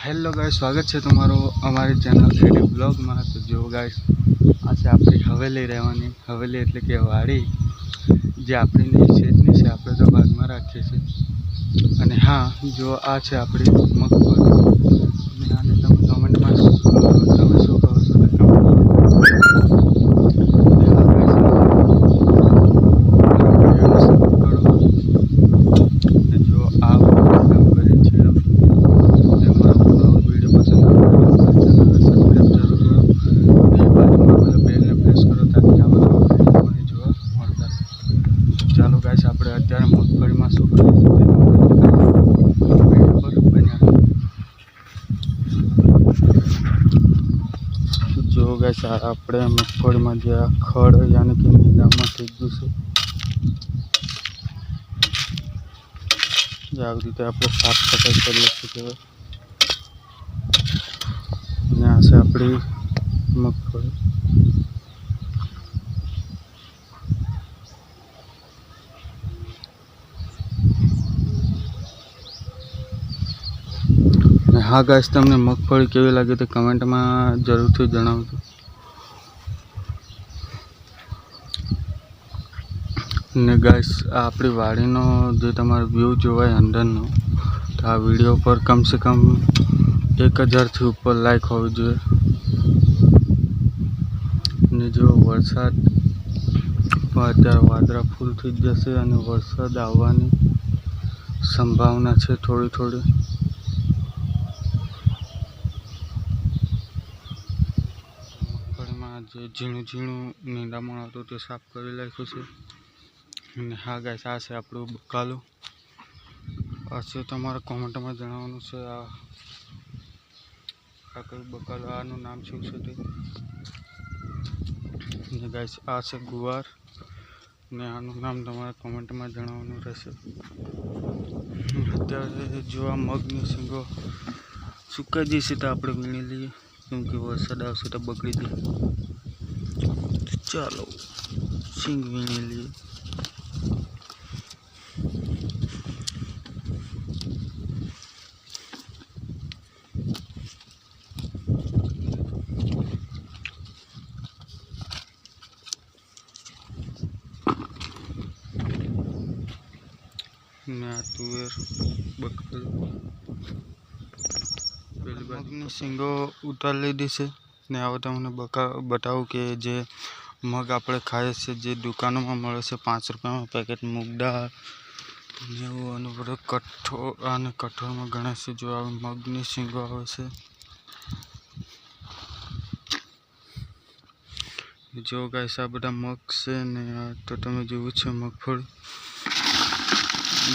Hello guys, સ્વાગત છે તમારું અમારી ચેનલ એડી બ્લોગમાં। તો જો ગાઈસ, આજે આપણી હવેલી રહેવાની, હવેલી એટલે કે વાડી, જે આપણી શેઠની છે, આપણે તો ભાગમાં રાખીએ છીએ। અને હા, જો આ છે આપણી મગફળી, અને આને તમે કમેન્ટમાં તમે શું કહો છો તો જો આ કામ કરે છે ચાલો ગાઈસ, આપણે અત્યારે મગફળીમાં શું કરીએ છીએ જો ગાઈસ, આપણે મગફળીમાં જે આ ખડ યાની કે નીંદામાં થઈ ગયું છે, જે આવી રીતે આપણે સાફ સફાઈ કરીએ છીએ। અને આ છે આપણી મગફળી। હા ગાઈસ, તમને મગફળી કેવી લાગી તે કમેન્ટમાં જરૂરથી જણાવજો। ને ગાઈસ, આ આપણી વાડીનો જે તમારો વ્યૂ જોવાય અંદરનો, તો આ વિડીયો પર કમસે કમ 1000થી ઉપર લાઈક હોવી જોઈએ। ને જો વરસાદ અત્યારે વાદળા ફૂલ થઈ જશે અને વરસાદ આવવાની સંભાવના છે થોડી થોડી। મગફળીમાં જે ઝીણું ઝીણું નીંદામણ હતું તે સાફ કરી નાખ્યું છે। અને હા ગાઈસ, આ છે આપણું બકાલું। આ છે તમારે કોમેન્ટમાં જણાવવાનું છે આ કયું બકાલું, આનું નામ શું છે તે। અને ગાઈસ, આ છે ગુવાર, ને આનું નામ તમારે કોમેન્ટમાં જણાવવાનું રહેશે। અત્યારે જો આ મગની શીંગો સુકાઈ જશે તો આપણે વીણી લઈએ, કેમ કે વરસાદ આવશે તો બગડી જાય। ચાલો શીંગ વીણી લઈએ। ને આ તુવેર બકાલું, પેલી મગની શીંગો ઉતારી લીધી છે। ને હવે તમને બતાવું કે જે મગ આપણે ખાઈએ છીએ, જે દુકાનોમાં મળે છે 5 રૂપિયામાં પેકેટ મૂગ દાળ જેવું, અને બધું કઠોળ, અને કઠોળમાં ગણાય છે જો આવી મગની શીંગો આવે છે। જો ગાઈસ, આ બધા મગ છે ને તો તમે જોવું છે મગફળી।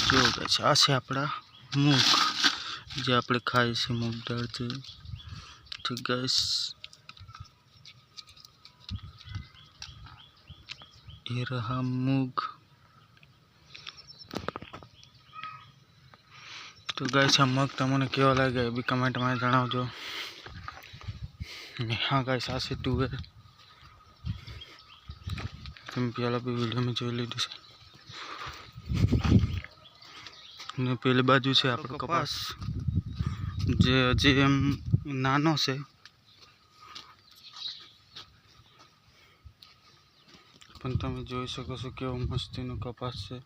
જો ગાઈસ, આ છે આપણા મૂગ, જે આપણે ખાઈએ છીએ મૂગ દાળ છે। તો ગાઈસ, એ રહા મૂગ। તો ગાઈસ, આ મગ તમને કેવા લાગે એ બી કમેન્ટમાં જણાવજો। હા ગાઈસ, આ છે તુવેર, તમે પહેલાં બી વિડીયોમાં જોઈ લીધું છે। ને પેલી બાજુ છે આપણો કપાસ, જે હજી એમ નાનો છે, પણ તમે જોઈ શકો છો કેવો મસ્તીનો કપાસ છે।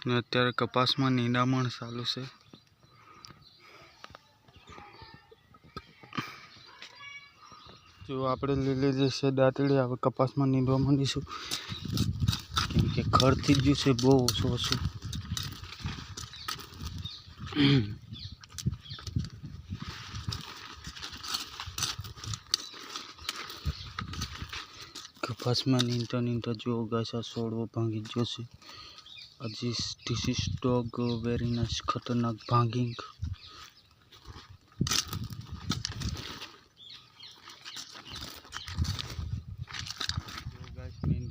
ને અત્યારે કપાસમાં નીંદામણ ચાલુ છે। જો આપણે લીલી છે દાંતડી, હવે કપાસમાં નીંદવા માંડીશું, કેમ કે ખડ થઈ ગયું છે બહુ ઓછું। કપાસમાં નીંદતા જો ગાઈસ, આ છોડવો ભાંગી ગયો છે। હજી this is dog very nice, ખતરનાક ભાંગિંગ।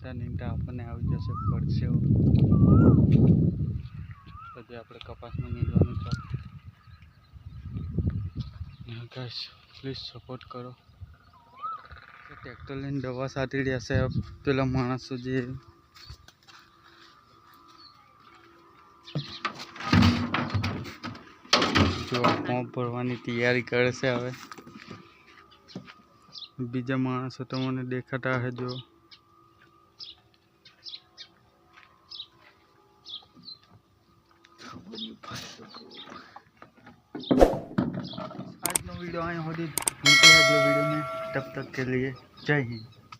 નીંદતા આપણને આવી જશે પડશે, પછી આપણે કપાસમાં નીંદવાનું ચાલુ। ગાઈસ, પ્લીઝ સપોર્ટ કરો। ટ્રેક્ટર લઈને દવા સાટી રહ્યા છે પેલા માણસો, જે જો આ ફોર્મ ભરવાની તૈયારી કરે છે હવે બીજા માણસો તમને દેખાતા હે જો आज नो वीडियो आए हो मिलते हैं अगले वीडियो में तब तक के लिए जय हिंद।